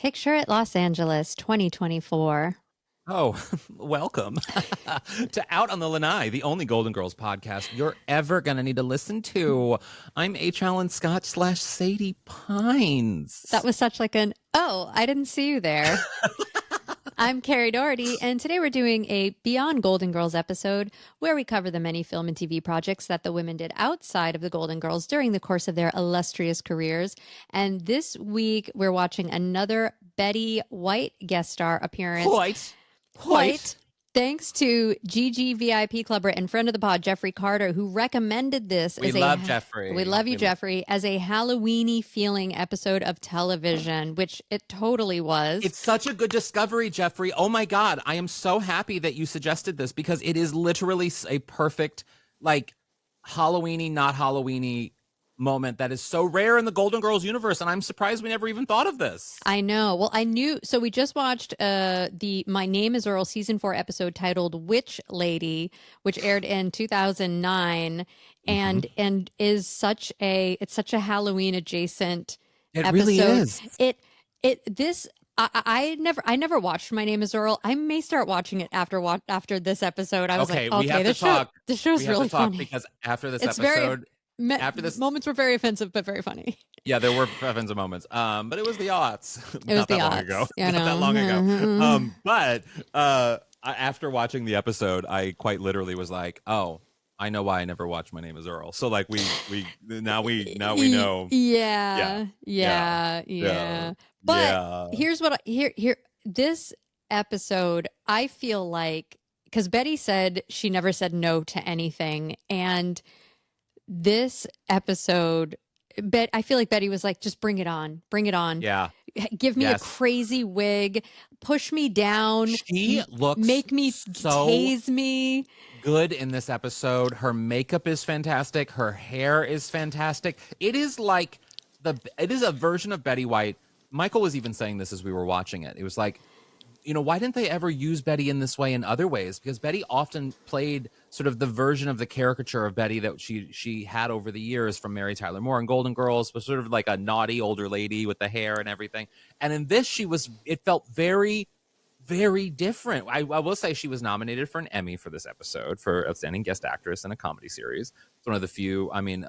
Picture It Los Angeles 2024. Oh, welcome to Out on the Lanai, the only Golden Girls podcast you're ever going to need to listen to. I'm HAlanScott / Sadie Pines. That was such like I didn't see you there. I'm Kerri Doherty, and today we're doing a Beyond Golden Girls episode where we cover the many film and TV projects that the women did outside of the Golden Girls during the course of their illustrious careers. And this week, we're watching another Betty White guest star appearance. White. Thanks to GG VIP Clubber and friend of the pod, Jeffrey Carter, who recommended this. We love Jeffrey. We love you, Jeffrey, as a Halloween-y feeling episode of television, which it totally was. It's such a good discovery, Jeffrey. Oh my God. I am so happy that you suggested this because it is literally a perfect, like, Halloween-y, not Halloween-y moment that is so rare in the Golden Girls universe, and I'm surprised we never even thought of this. I know. Well, I knew. So we just watched the My Name Is Earl season 4 episode titled "Witch Lady," which aired in 2009, and is such a Halloween adjacent It episode. really is. I never watched My Name Is Earl. I may start watching it after this episode. I was okay, like, we have this to talk. This show's really funny because after this it's episode. After this, moments were very offensive, but very funny. Yeah, there were offensive moments. But it was the aughts. It was the aughts. Long ago. Yeah, Not that long ago. But after watching the episode, I quite literally was like, "Oh, I know why I never watched My Name Is Earl." So like we now we know. Yeah. But here's what here this episode, I feel like, because Betty said she never said no to anything, and this episode, I feel like Betty was like, just bring it on. Yeah. Give me a crazy wig, push me down. She looks make me so tase me. Good in this episode. Her makeup is fantastic. Her hair is fantastic. It is like it is a version of Betty White. Michael was even saying this as we were watching it. It was like, why didn't they ever use Betty in this way in other ways? Because Betty often played sort of the version of the caricature of Betty that she had over the years from Mary Tyler Moore and Golden Girls, was sort of like a naughty older lady with the hair and everything. And in this, it felt very, very different. I will say she was nominated for an Emmy for this episode for Outstanding Guest Actress in a Comedy Series. It's one of the few. I mean,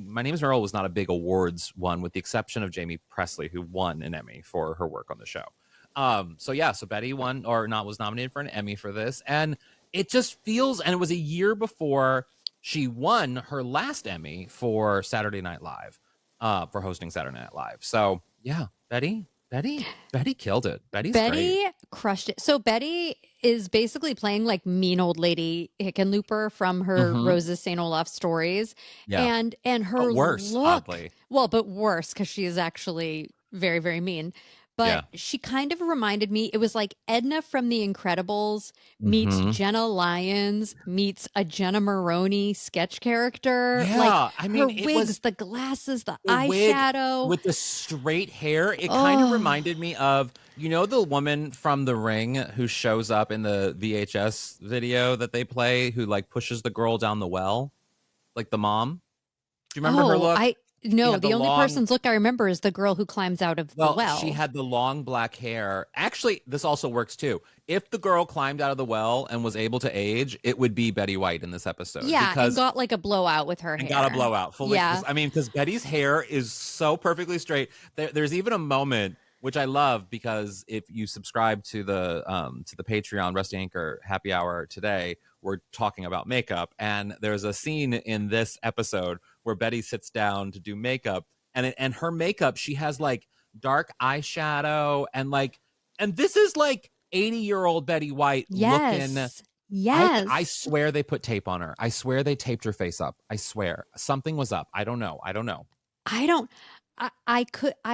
My Name Is Earl was not a big awards one, with the exception of Jamie Presley, who won an Emmy for her work on the show. So Betty was nominated for an Emmy for this, and it just feels, and it was a year before she won her last Emmy for Saturday Night Live, for hosting Saturday Night Live. So yeah, Betty killed it. Betty great. Crushed it. So Betty is basically playing like mean old lady Hickenlooper from her Rose's St. Olaf stories. Yeah. And her but worse, look, oddly. Well, but worse, because she is actually very, very mean. But she kind of reminded me, it was like Edna from The Incredibles meets Jenna Lyons meets a Jenna Maroney sketch character. Yeah, like, I mean, her wigs, the glasses, the eyeshadow. With the straight hair. It kind of reminded me of, the woman from The Ring who shows up in the VHS video that they play, who like pushes the girl down the well, like the mom. Do you remember her look? No, the only person's look I remember is the girl who climbs out of the well. She had the long black hair. Actually, this also works too. If the girl climbed out of the well and was able to age, it would be Betty White in this episode. Yeah, and got like a blowout with her hair. Got a blowout. Fully. Yeah. Because Betty's hair is so perfectly straight. There's even a moment, which I love, because if you subscribe to the Patreon Rusty Anchor Happy Hour today, we're talking about makeup, and there's a scene in this episode where Betty sits down to do makeup, and her makeup, she has like dark eyeshadow and this is like 80-year-old Betty White looking. Yes. I swear they put tape on her. I swear they taped her face up. I swear something was up. I don't know. I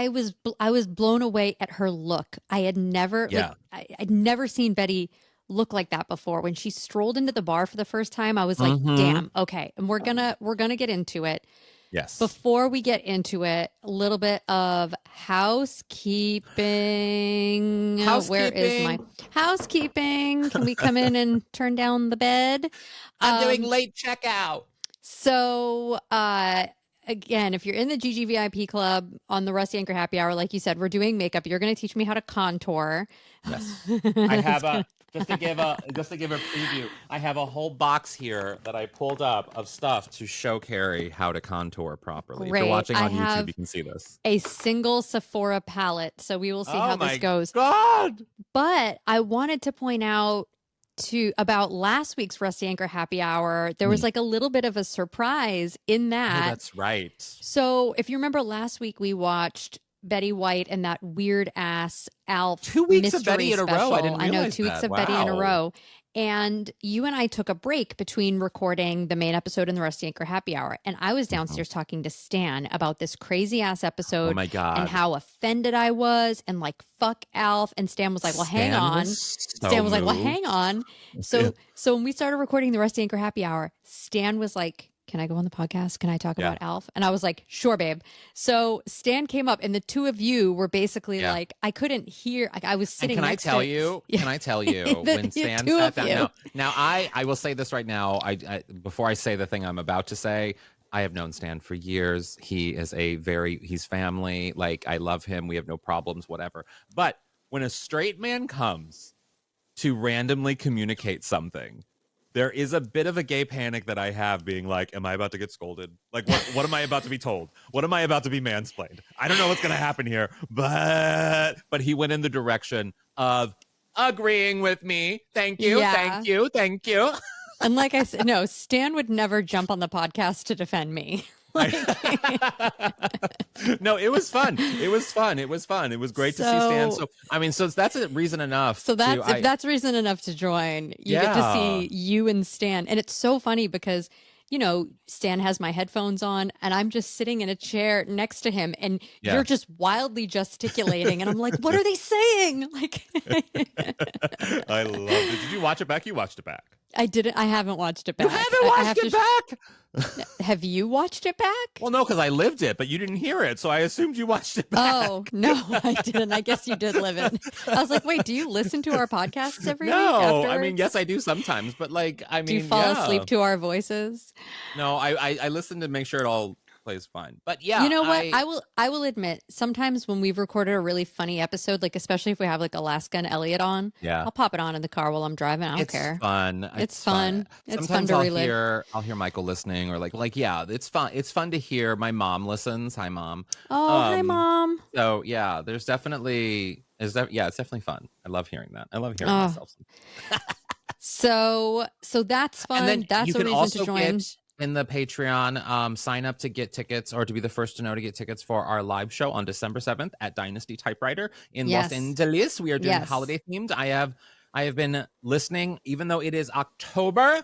was blown away at her look. I had never I'd never seen Betty look like that before. When she strolled into the bar for the first time, I was like, damn, okay. And we're gonna get into it. Yes. Before we get into it, a little bit of housekeeping. Where is my housekeeping? Can we come in and turn down the bed? I'm doing late checkout. So again, if you're in the GGVIP club on the Rusty Anchor Happy Hour, like you said, we're doing makeup. You're going to teach me how to contour. Yes. I have a just to give a preview. I have a whole box here that I pulled up of stuff to show Kerri how to contour properly. If you're Great. watching I on YouTube, have you can see this. a single Sephora palette, so we will see how Oh this my goes. God. But I wanted to point out about last week's Rusty Anchor Happy Hour. There was like a little bit of a surprise in Oh, that. that's right. So if you remember last week, we watched Betty White and that weird ass Alf 2 weeks of mystery Betty in a special. row. I didn't I know, realize 2 weeks that. of Betty in a Wow. row. And you and I took a break between recording the main episode and the Rusty Anchor Happy Hour. And I was downstairs talking to Stan about this crazy ass episode Oh my God. and how offended I was and like, fuck Alf. And Stan was like, well, hang on. Stan was like, well, hang on. So when we started recording the Rusty Anchor Happy Hour, Stan was like, can I go on the podcast? Can I talk about Alf? And I was like, sure, babe. So Stan came up and the two of you were basically like, I couldn't hear. Like, I was sitting and next to... Can I tell you when Stan sat down? Now I will say this right now. I before I say the thing I'm about to say, I have known Stan for years. He is he's family. Like, I love him. We have no problems, whatever. But when a straight man comes to randomly communicate something, there is a bit of a gay panic that I have, being like, am I about to get scolded? Like, what am I about to be told? What am I about to be mansplained? I don't know what's going to happen here, but he went in the direction of agreeing with me. Thank you, thank you, thank you. And like I said, no, Stan would never jump on the podcast to defend me. No, it was fun. It was fun. It was fun. It was great to see Stan. So I mean, so that's a reason enough. So if that's reason enough to join, you get to see you and Stan. And it's so funny because, you know, Stan has my headphones on and I'm just sitting in a chair next to him and you're just wildly gesticulating. And I'm like, what are they saying? Like, I love it. Did you watch it back? You watched it back. I didn't. I haven't watched it back. You haven't watched it back? Have you watched it back? Well, no, because I lived it, but you didn't hear it, so I assumed you watched it back. Oh, no, I didn't. I guess you did live it. I was like, wait, do you listen to our podcasts every week? No, I mean, yes, I do sometimes, but like, I mean, do you fall asleep to our voices? No, I listen to make sure it all plays fine. But yeah, you know what? I will admit, sometimes when we've recorded a really funny episode, like especially if we have like Alaska and Elliot on, I'll pop it on in the car while I'm driving. I don't care. Fun. It's fun. It's Sometimes fun to relive. I'll hear Michael listening, or like yeah, it's fun. It's fun to hear. My mom listens. Hi, Mom. Oh, hi, Mom. So yeah, it's definitely fun. I love hearing that. I love hearing myself. So that's fun. And then that's a reason to join. In the Patreon, sign up to get tickets, or to be the first to know to get tickets for our live show on December 7th at Dynasty Typewriter in Los Angeles. We are doing holiday themed. I have been listening, even though it is October,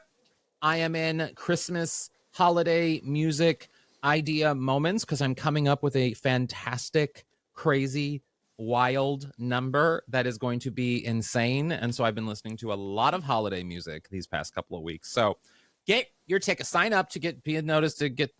I am in Christmas holiday music idea moments because I'm coming up with a fantastic, crazy, wild number that is going to be insane. And so I've been listening to a lot of holiday music these past couple of weeks. So get your ticket, sign up to be noticed, to get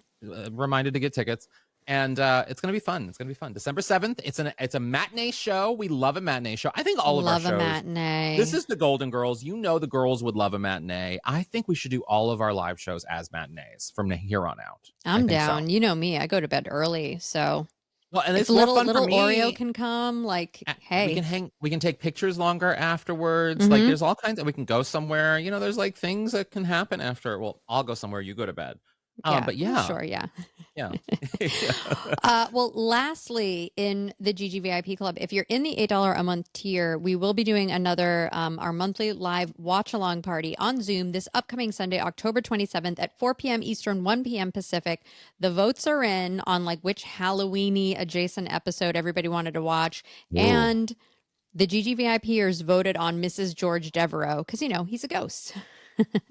reminded to get tickets. And it's going to be fun. It's going to be fun. December 7th. It's a matinee show. We love a matinee show. I think all of our shows. Love a matinee. This is the Golden Girls. You know the girls would love a matinee. I think we should do all of our live shows as matinees from here on out. I'm down. So. You know me. I go to bed early, so. Well, and it's little more fun for me. Oreo can come. Like, hey, we can take pictures longer afterwards. Mm-hmm. Like, there's all kinds of. We can go somewhere. You know, there's like things that can happen after. Well, I'll go somewhere. You go to bed. But yeah, sure, yeah. Yeah. Well, lastly, in the GGVIP Club, if you're in the $8 a month tier, we will be doing another our monthly live watch along party on Zoom this upcoming Sunday, October 27th at 4 p.m. Eastern, 1 p.m. Pacific. The votes are in on like which Halloween-y adjacent episode everybody wanted to watch, and the GGVIPers voted on Mrs. George Devereaux because he's a ghost.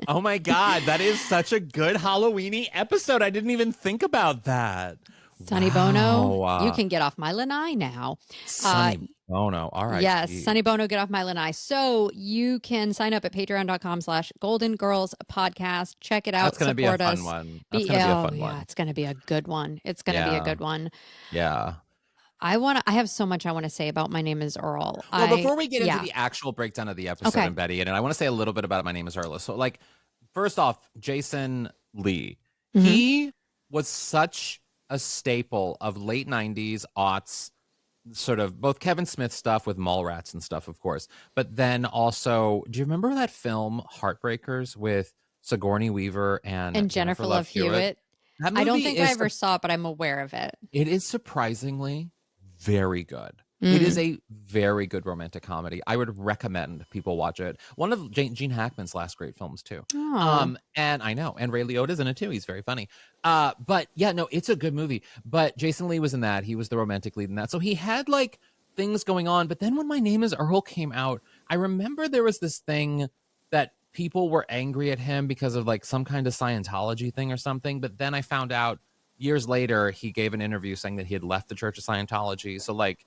Oh my God, that is such a good Halloween-y episode. I didn't even think about that. Sonny Bono, you can get off my lanai now. Sonny Bono, all right. Yes, Sonny Bono, get off my lanai. So you can sign up at patreon.com/Golden Girls Podcast. Check it out. That's going to be a fun one. That's going to be a fun one. It's going to be a good one. It's going to be a good one. Yeah. I have so much I want to say about My Name is Earl. Well, before we get into the actual breakdown of the episode, and Betty, and I want to say a little bit about My Name is Earl. So, like, first off, Jason Lee, he was such a staple of late 90s aughts, sort of both Kevin Smith stuff with Mallrats and stuff, of course, but then also, do you remember that film Heartbreakers with Sigourney Weaver and And Jennifer Jennifer Love Love Hewitt? Hewitt. That I don't movie think I is ever saw it, but I'm aware of it. it is surprisingly very good. It is Mm. a very good romantic comedy. I would recommend people watch it. One of Gene Hackman's last great films too. Oh. And I know, and Ray Liotta's in it too. He's very funny. But yeah, no, it's a good movie. But Jason Lee was in that. He was the romantic lead in that. So he had like things going on. But then when My Name Is Earl came out, I remember there was this thing that people were angry at him because of like some kind of Scientology thing or something. But then I found out years later he gave an interview saying that he had left the Church of Scientology. So like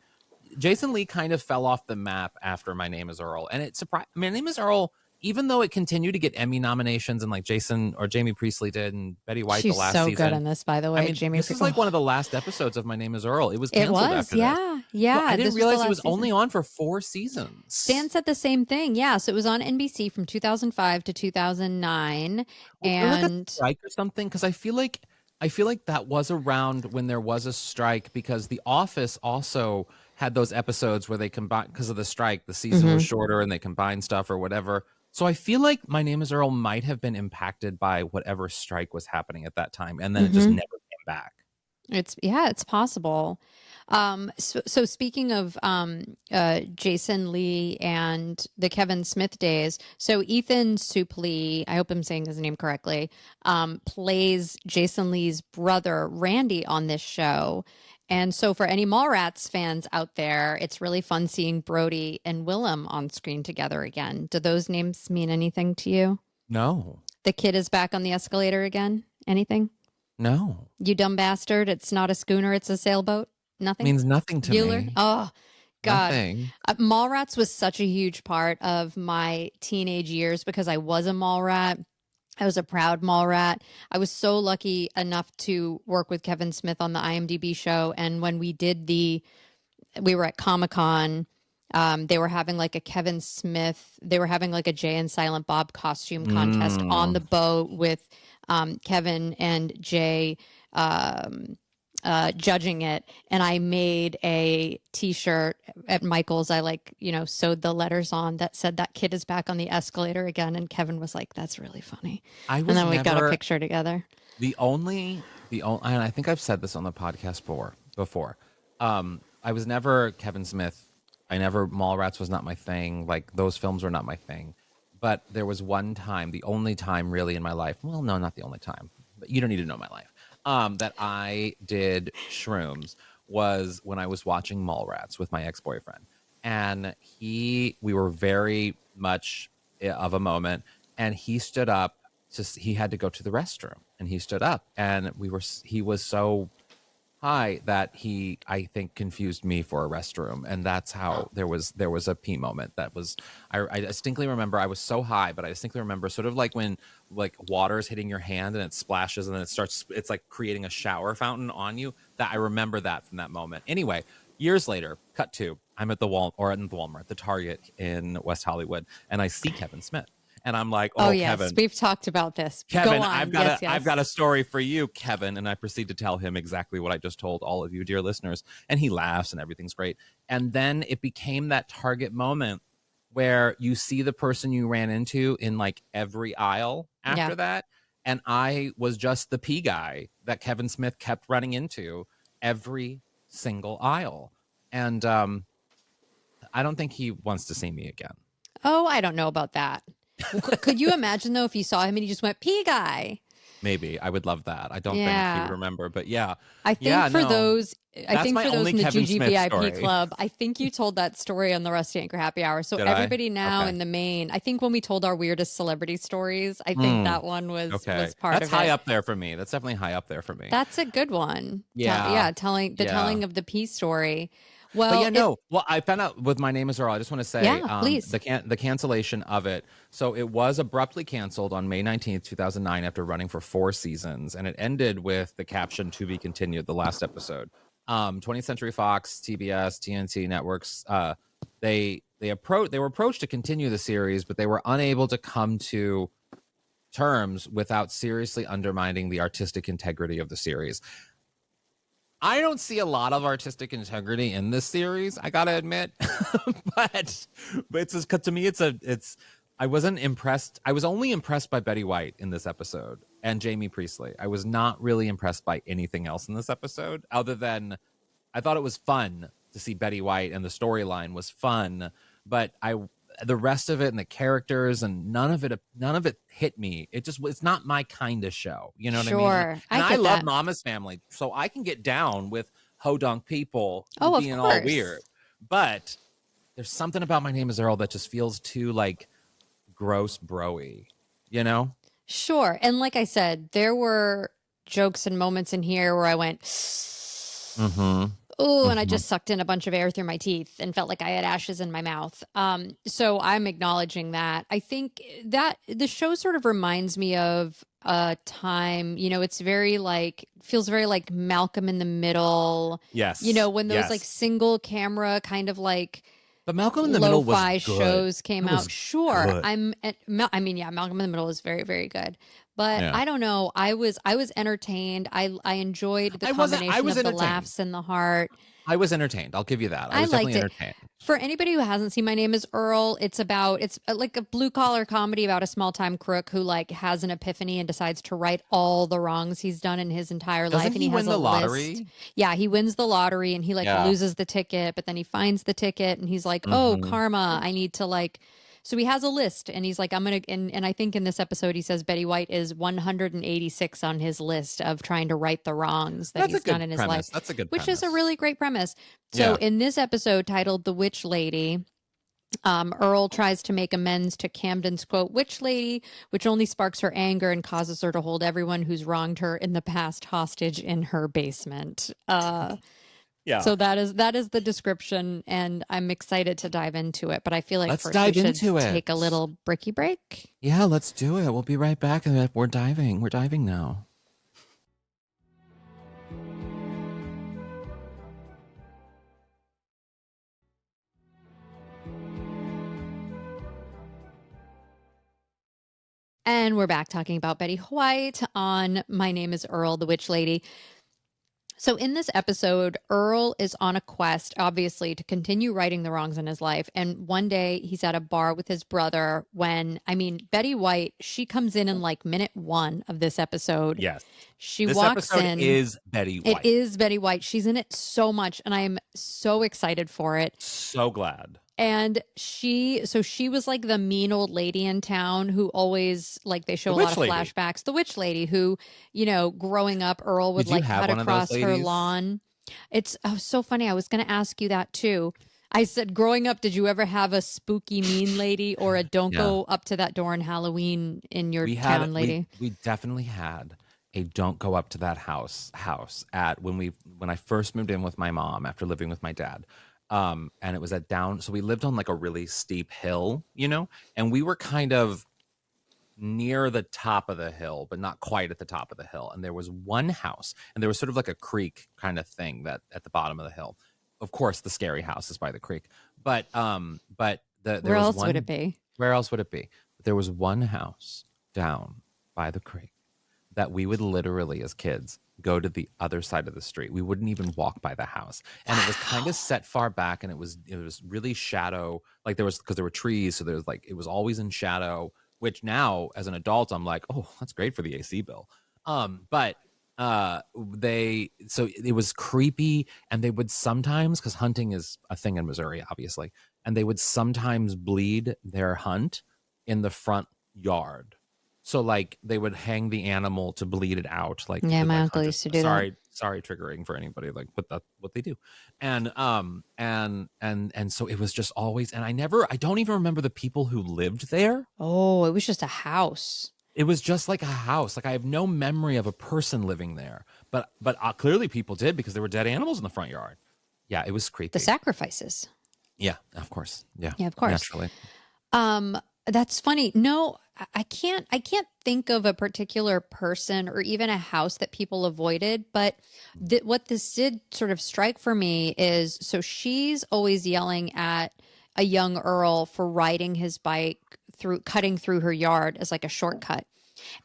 Jason Lee kind of fell off the map after My Name Is Earl. And it surprised My Name Is Earl, even though it continued to get Emmy nominations and like Jason or Jamie Priestley did and Betty White the She's last so good season. in this, by the I way. mean, this is like one of the last episodes of My Name Is Earl. It was It canceled was, after this. yeah. So I Yeah. didn't This was the realize it last was season. only on for 4 seasons. Stan said the same thing. Yeah. So it was on NBC from 2005 to 2009. Was there like a And strike or something? Because I feel like that was around when there was a strike, because The Office also had those episodes where they combined, because of the strike, the season was mhm, shorter and they combined stuff or whatever. So I feel like My Name Is Earl might have been impacted by whatever strike was happening at that time, and then it just mhm. never came back. It's possible. So speaking of Jason Lee and the Kevin Smith days, so Ethan Suplee, I hope I'm saying his name correctly, plays Jason Lee's brother Randy on this show. And so for any Mallrats fans out there, it's really fun seeing Brody and Willem on screen together again. Do those names mean anything to you? No, The kid is back on the escalator again. Anything? no, You dumb bastard. It's not a schooner, it's a sailboat. Nothing? means nothing to Bueller? me. Oh, God. Nothing. Mallrats was such a huge part of my teenage years because I was a mall rat. I was a proud mall rat. I was so lucky enough to work with Kevin Smith on the IMDb show. And when we were at Comic-Con. They were having like a Kevin Smith, they were having like a Jay and Silent Bob costume contest on Mm. the boat with Kevin and Jay judging it. And I made a t-shirt at Michael's. I sewed the letters on that said that kid is back on the escalator again. And Kevin was like, that's really funny. I And was then we got a never picture together. the only, and I think I've said this on the podcast before. I was never Kevin Smith. Mallrats was not my thing. Like those films were not my thing. But there was one time, the only time really in my life. Well, no, not the only time. But you don't need to know my life. That I did shrooms was when I was watching Mallrats with my ex-boyfriend, and we were very much of a moment, and he stood up. He had to go to the restroom, and he stood up, and he was so high that he, I think, confused me for a restroom, and that's how there was a pee moment. That was I distinctly remember. I was so high, but I distinctly remember sort of like when like water is hitting your hand and it splashes and then it's like creating a shower fountain on you. That I remember that from that moment. Anyway, years later, cut to I'm at the Walmart, the Target in West Hollywood, and I see Kevin Smith, and I'm like, Oh, oh, yes. Kevin. We've talked about this. Kevin, Go on. I've got a story for you, Kevin. And I proceed to tell him exactly what I just told all of you, dear listeners. And he laughs and everything's great. And then it became that Target moment where you see the person you ran into in like every aisle Yeah. after that. And I was just the pee guy that Kevin Smith kept running into every single aisle. And I don't think he wants to see me again. Oh, I don't know about that. Well, could you imagine though if you saw him and he just went pee guy? Maybe I would love that. I don't think he would Yeah. remember, but yeah, I think yeah, for no, those, I that's think my for those only in the Kevin Smith GGVIP story. club, I think you told that story on the Rusty Anchor Happy Hour. So Did I? everybody now Okay. in the main, I think when we told our weirdest celebrity stories, I think Mm, that one was okay, part that's of high it. up there for me. That's definitely high up there for me. That's a good one. Yeah, Yeah, telling yeah. of the pee story. But Well, yeah, no. Well, I found out with My Name Is Earl. I just want to say yeah, please. the cancellation of it. So it was abruptly canceled on May 19th, 2009, after running for 4 seasons, and it ended with the caption "To be continued." The last episode. 20th Century Fox, TBS, TNT networks. They were approached to continue the series, but they were unable to come to terms without seriously undermining the artistic integrity of the series. I don't see a lot of artistic integrity in this series, I gotta admit. but it's just, 'cause to me it's I wasn't impressed. I was only impressed by Betty White in this episode and Jamie Priestley. I was not really impressed by anything else in this episode, other than I thought it was fun to see Betty White, and the storyline was fun, but the rest of it and the characters and none of it hit me. It's not my kind of show. You know what I mean? And, Sure. I and I get love that. Mama's Family, so I can get down with hodunk people Oh, of being all course. weird. But there's something about My Name Is Earl that just feels too like gross broy, you know? Sure. And like I said, there were jokes and moments in here where I went, Mm-hmm. oh, and I Mm-hmm. just sucked in a bunch of air through my teeth and felt like I had ashes in my mouth. So I'm acknowledging that. I think that the show sort of reminds me of a time, it's very like, feels very like Malcolm in the Middle, Yes. when those like Yes. single camera kind of like But Malcolm in the Middle was lo-fi good. shows came It was out. Sure, good. I mean, yeah, Malcolm in the Middle is very, very good. But Yeah. I don't know. I was entertained. I enjoyed the I combination was of the entertained. laughs and the heart. I was entertained. I'll give you that. I I was definitely liked it. entertained. For anybody who hasn't seen My Name Is Earl, it's like a blue collar comedy about a small time crook who like has an epiphany and decides to right all the wrongs he's done in his entire life, Doesn't and he he has win a the list. lottery? Yeah, he wins the lottery and he like Yeah. loses the ticket, but then he finds the ticket and he's like, "Oh, Hmm. karma, I need to like." So he has a list and he's like, I'm going to, and I think in this episode, he says Betty White is 186 on his list of trying to right the wrongs that That's a he's done good in his life, premise. That's a good which is a premise. really great premise. So Yeah. in this episode titled The Witch Lady, Earl tries to make amends to Camden's quote, witch lady, which only sparks her anger and causes her to hold everyone who's wronged her in the past hostage in her basement. Yeah. So that is the description, and I'm excited to dive into it. But I feel like Let's first we dive should into take a it. little bricky break. Yeah, let's do it. We'll be right back. We're diving. We're diving now. And we're back talking about Betty White on My Name is Earl, the Witch Lady. So in this episode, Earl is on a quest, obviously, to continue righting the wrongs in his life. And one day he's at a bar with his brother when, I mean, Betty White, she comes in like minute one of this episode. Yes. She This walks episode in. is Betty It White. is Betty White. She's in it so much, and I am so excited for it. So glad. And she was like the mean old lady in town who always, like, they show The a lot witch of lady. flashbacks. The witch lady who, growing up, Earl would Did you like have cut one of those across her ladies? lawn. It's so funny. I was going to ask you that too. I said, growing up, did you ever have a spooky mean lady or a don't Yeah. go up to that door on Halloween in your town lady? We definitely had a don't go up to that house at when I first moved in with my mom after living with my dad. And it was so we lived on like a really steep hill, and we were kind of near the top of the hill, but not quite at the top of the hill. And there was one house, and there was sort of like a creek kind of thing that at the bottom of the hill. Of course, the scary house is by the creek, but there Where was else one. would it be? Where else would it be? But there was one house down by the creek that we would literally, as kids, go to the other side of the street. We wouldn't even walk by the house, and it was kind of set far back, and it was really shadow. Like because there were trees, so there was like it was always in shadow. Which now, as an adult, I'm like, oh, that's great for the AC bill. But so it was creepy, and they would sometimes, because hunting is a thing in Missouri, obviously, and they would sometimes bleed their hunt in the front yard. So like they would hang the animal to bleed it out. Like Yeah, my like uncle hunters. used to do that. Sorry, triggering for anybody, like, but that's what they do. And so it was just always, and I don't even remember the people who lived there. Oh, it was just a house. It was just like a house. Like I have no memory of a person living there, but clearly people did, because there were dead animals in the front yard. Yeah, it was creepy. The sacrifices. Yeah, of course. Yeah, Yeah, of course. naturally. That's funny. No, I can't think of a particular person or even a house that people avoided, but what this did sort of strike for me is, so she's always yelling at a young Earl for riding his bike cutting through her yard as like a shortcut.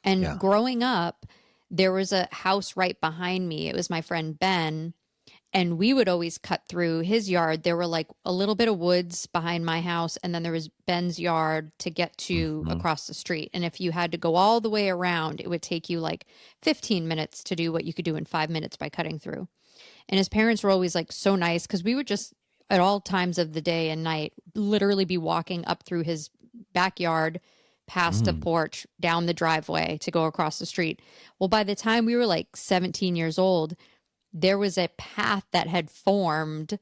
And Yeah. growing up, there was a house right behind me. It was my friend Ben. and we would always cut through his yard. There were like a little bit of woods behind my house, and then there was Ben's yard to get to Mhm. across the street. And if you had to go all the way around, it would take you like 15 minutes to do what you could do in 5 minutes by cutting through. And his parents were always like so nice because we would just, at all times of the day and night, literally be walking up through his backyard, past a Mm. porch, down the driveway to go across the street. Well, by the time we were like 17 years old, there was a path that had formed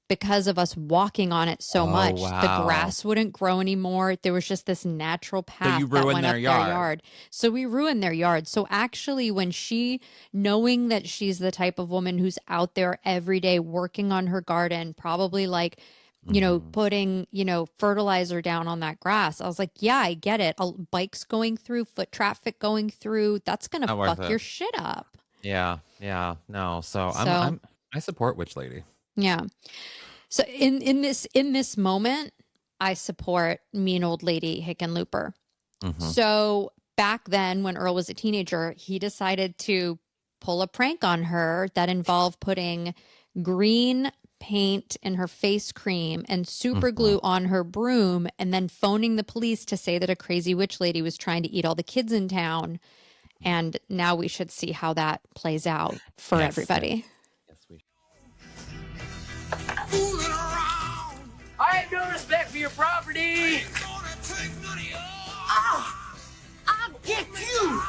because of us walking on it so Oh, much. The wow. grass wouldn't grow anymore. There was just this natural So path you that ruined went their up their yard. yard. So we ruined their yard. So actually, when she, knowing that she's the type of woman who's out there every day working on her garden, probably like, Mhm. putting, fertilizer down on that grass. I was like, yeah, I get it. Bikes going through, foot traffic going through, that's going to Not worth fuck it. your shit up. Yeah, yeah, no. So So, I support Witch Lady. yeah. So in this moment, I support mean old lady Hickenlooper. Hmm. So back then, when Earl was a teenager, he decided to pull a prank on her that involved putting green paint in her face cream and super Hmm. glue on her broom, and then phoning the police to say that a crazy witch lady was trying to eat all the kids in town. And now we should see how that plays out for Yes, yes, everybody. yes. We. Fooling around. I have no respect for your property. Ain't gonna take none of yours. Ah, I'll get you.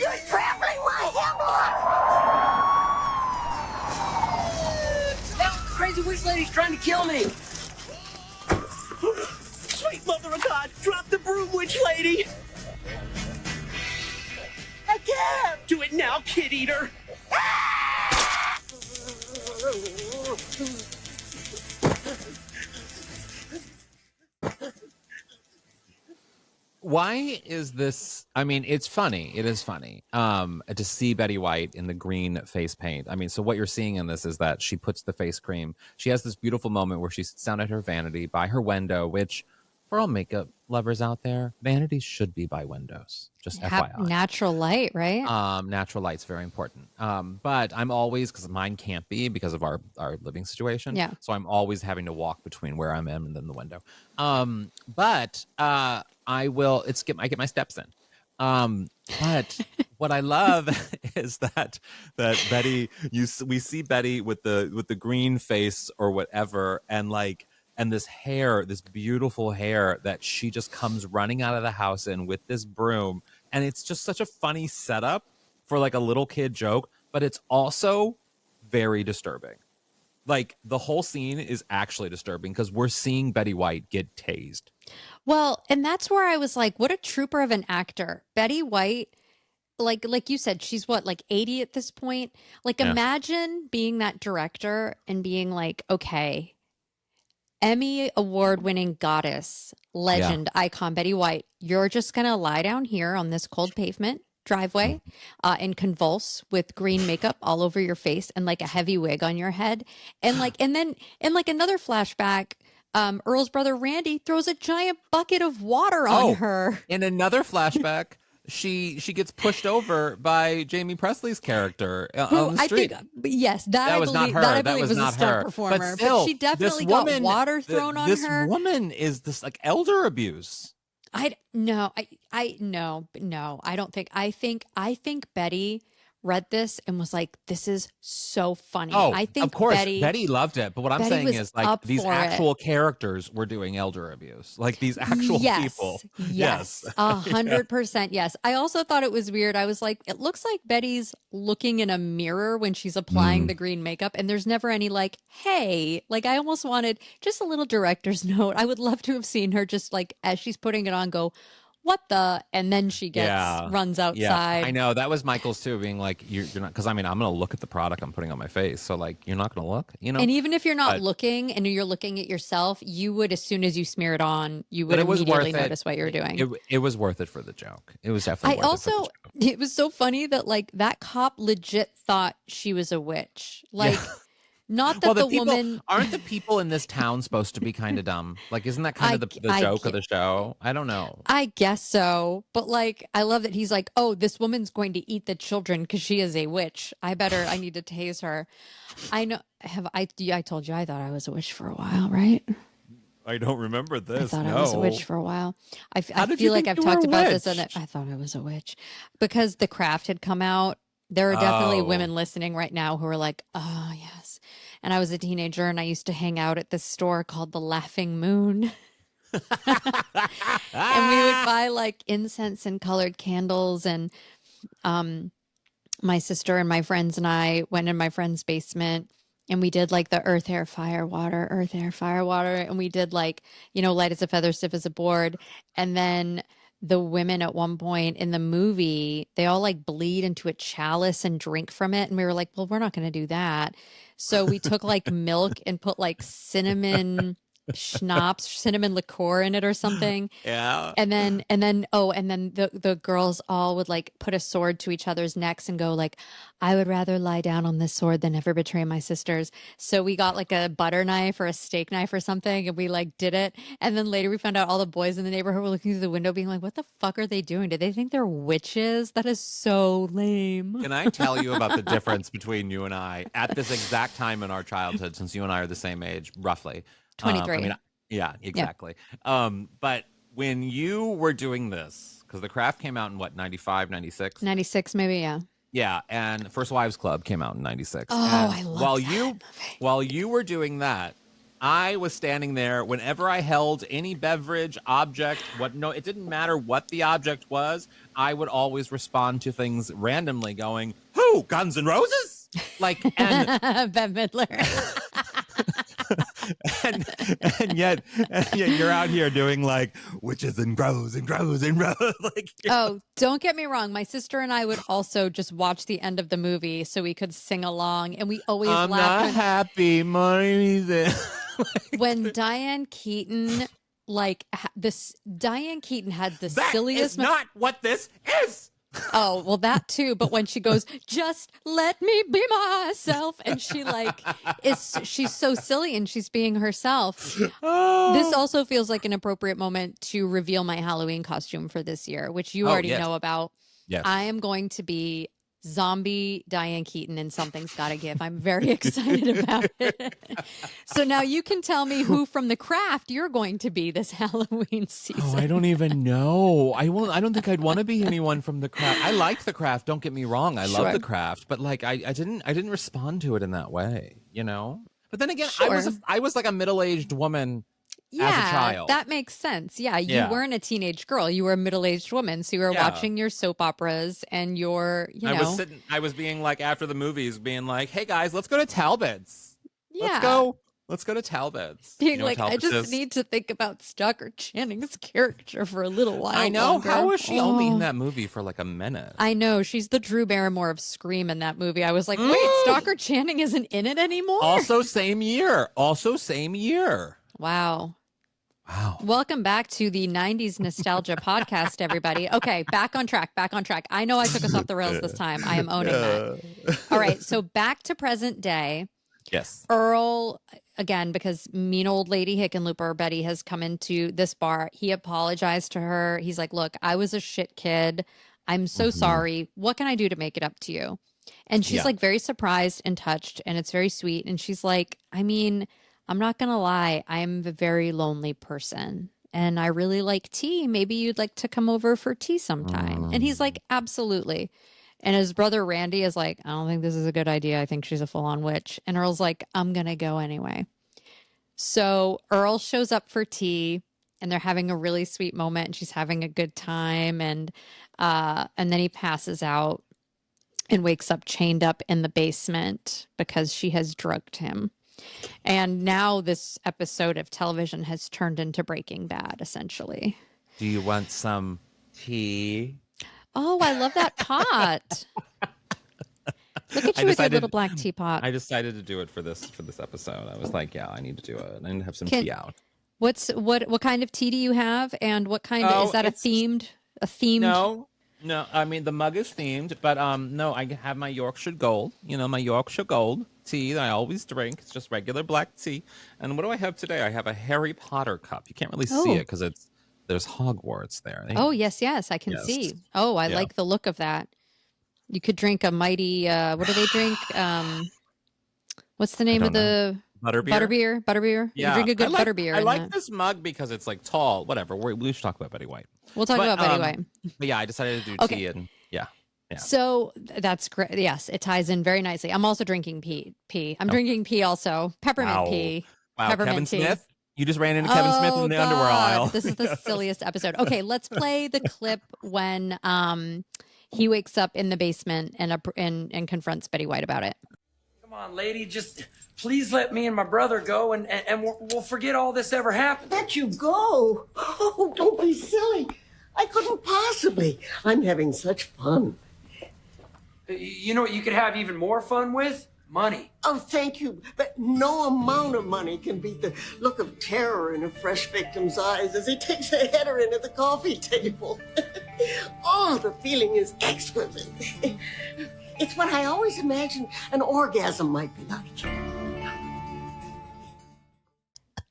You're trampling my hemlock. That crazy witch lady's trying to kill me. Sweet mother of God, drop the broom, witch lady! I can't! Do it now, kid eater! Why is this? I mean, it's funny. It is funny to see Betty White in the green face paint. I mean, so what you're seeing in this is that she puts the face cream. She has this beautiful moment where she sits down at her vanity by her window, which for all makeup lovers out there, vanities should be by windows. Just FYI. Natural light, right? Natural light's very important. But I'm always, because mine can't be because of our living situation. Yeah. So I'm always having to walk between where I'm in and then the window. But I will. I get my steps in. But what I love is that Betty, we see Betty with the green face or whatever, and this hair, this beautiful hair that she just comes running out of the house in with this broom. And it's just such a funny setup for like a little kid joke, but it's also very disturbing. Like the whole scene is actually disturbing because we're seeing Betty White get tased. Well, and that's where I was like, what a trooper of an actor. Betty White, like you said, she's what, like 80 at this point? Like Yeah. imagine being that director and being like, okay, Emmy award-winning goddess, legend, icon Betty White, you're just going to lie down here on this cold pavement driveway and convulse with green makeup all over your face and like a heavy wig on your head. And then in like another flashback, Earl's brother Randy throws a giant bucket of water on her. In another flashback, she gets pushed over by Jamie Presley's character on the street. I think, yes, that was not her. That I That believe was a not stunt her. performer. But still, she definitely this woman, got water thrown on this her. This woman is this like elder abuse. No, I don't think. I think Betty read this and was like, "This is so funny." Oh, I think of course, Betty loved it. But what I'm Betty saying was is, like, up these for actual characters were doing elder abuse. Like these actual people. Yes, 100%. Yes. I also thought it was weird. I was like, it looks like Betty's looking in a mirror when she's applying the green makeup, and there's never any like, hey, like I almost wanted just a little director's note. I would love to have seen her just like as she's putting it on, go, what the, and then she runs outside. Yeah, I know that was Michael's too, being like, you're not, because I mean, I'm gonna look at the product I'm putting on my face, so like, you're not gonna look, you know. And even if you're not But- looking and you're looking at yourself, you would, as soon as you smear it on, you would But it was immediately worth it. notice what you're doing. It was worth it for the joke. It was definitely. I worth it for the also, joke. it was so funny that like that cop legit thought she was a witch. Like, Not that Well, the people woman. aren't the people in this town supposed to be kind of dumb? Like, isn't that kind of the I joke of the show? I don't know. I guess so. But like, I love that he's like, oh, this woman's going to eat the children because she is a witch. I need to tase her. I know. I told you I thought I was a witch for a while, right? I don't remember I this. thought I was a witch for a while. How I did feel you like think I've you were talked a about this and witch? I thought I was a witch because The Craft had come out. There are definitely Oh. women listening right now who are like, oh, yes. And I was a teenager and I used to hang out at this store called the Laughing Moon. And we would buy like incense and colored candles. And my sister and my friends and I went in my friend's basement and we did like the earth, air, fire, water, earth, air, fire, water. And we did like, light as a feather, stiff as a board. And then the women at one point in the movie, they all like bleed into a chalice and drink from it. And we were like, well, we're not going to do that. So we took like milk and put like cinnamon schnapps, cinnamon liqueur in it or something. Yeah. And then the girls all would like put a sword to each other's necks and go like, I would rather lie down on this sword than ever betray my sisters. So we got like a butter knife or a steak knife or something and we like did it. And then later we found out all the boys in the neighborhood were looking through the window being like, what the fuck are they doing? Do they think they're witches? That is so lame. Can I tell you about the difference between you and I at this exact time in our childhood, since you and I are the same age, roughly? 23. Yeah, exactly. But when you were doing this, because The Craft came out in what, 95, 96? 96 maybe, yeah. Yeah, and First Wives Club came out in 96. Oh, and I love that movie. While you were doing that, I was standing there whenever I held any beverage, object, it didn't matter what the object was, I would always respond to things randomly going, who, Guns N' Roses? Like, and Bette Midler. and yet you're out here doing like witches and crows and crows and crows. Like, oh, don't get me wrong. My sister and I would also just watch the end of the movie so we could sing along, and we always I'm laughed not happy, money. when Diane Keaton, Diane Keaton had the That silliest. is not what this is. Oh, well, that too. But when she goes, just let me be myself. And she's so silly and she's being herself. Oh. This also feels like an appropriate moment to reveal my Halloween costume for this year, which you already know about. Yes. I am going to be zombie Diane Keaton and Something's Gotta Give. I'm very excited about it. So now you can tell me who from The Craft you're going to be this Halloween season. Oh, I don't even know. I don't think I'd want to be anyone from The Craft. I like The Craft. Don't get me wrong. I love The Craft, but like I didn't respond to it in that way, you know. But then again, Sure. I was like a middle-aged woman. Yeah, as a child. that makes sense. Yeah, you weren't a teenage girl. You were a middle-aged woman. So you were watching your soap operas and I was being like, after the movies, being like, hey guys, let's go to Talbot's. Yeah. Let's go to Talbot's. Being like, I just need to think about Stalker Channing's character for a little while. I know. longer. How was she only in that movie for like a minute? I know. She's the Drew Barrymore of Scream in that movie. I was like, wait, Stalker Channing isn't in it anymore? Also same year. Wow. Welcome back to the 90s Nostalgia Podcast, everybody. Okay, back on track. I know I took us off the rails this time. I am owning that. All right, so back to present day. Yes. Earl, again, because mean old lady Hickenlooper, Betty, has come into this bar. He apologized to her. He's like, look, I was a shit kid. I'm so sorry. What can I do to make it up to you? And she's like very surprised and touched, and it's very sweet. And she's like, I mean, I'm not going to lie. I'm a very lonely person and I really like tea. Maybe you'd like to come over for tea sometime. And he's like, absolutely. And his brother Randy is like, I don't think this is a good idea. I think she's a full-on witch. And Earl's like, I'm going to go anyway. So Earl shows up for tea and they're having a really sweet moment and she's having a good time. And then he passes out and wakes up chained up in the basement because she has drugged him. And now this episode of television has turned into Breaking Bad, essentially. Do you want some tea? Oh, I love that pot. Look at you with your little black teapot. I decided to do it for this episode. I was like, yeah, I need to do it. I need to have some tea out. What kind of tea do you have? And what kind of, is that a themed? No, I mean the mug is themed, but no, I have my Yorkshire Gold. You know, my Yorkshire Gold. tea that I always drink. It's just regular black tea. And what do I have today? I have a Harry Potter cup. You can't really see Oh. it because there's Hogwarts there. Oh, yes, I can Yes. see. Oh, I Yeah. like the look of that. You could drink a mighty, what do they drink? What's the name of the Butterbeer? Butterbeer. You Yeah. can drink a good butterbeer I in like that. this mug because it's like tall. Whatever. We should talk about Betty White. We'll talk about Betty White. But yeah, I decided to do Okay. tea and yeah. So that's great. Yes, it ties in very nicely. I'm also drinking pee. I'm drinking pee also. Peppermint pee. Wow, Peppermint Kevin tea. Smith? You just ran into Kevin Smith in the underwear aisle. This is the silliest episode. Okay, let's play the clip when he wakes up in the basement and confronts Betty White about it. Come on, lady, just please let me and my brother go, and we'll forget all this ever happened. Let you go. Oh, don't be silly. I couldn't possibly. I'm having such fun. You know what you could have even more fun with? Money. Oh, thank you. But no amount of money can beat the look of terror in a fresh victim's eyes as he takes a header in at the coffee table. Oh, the feeling is exquisite. It's what I always imagined an orgasm might be like.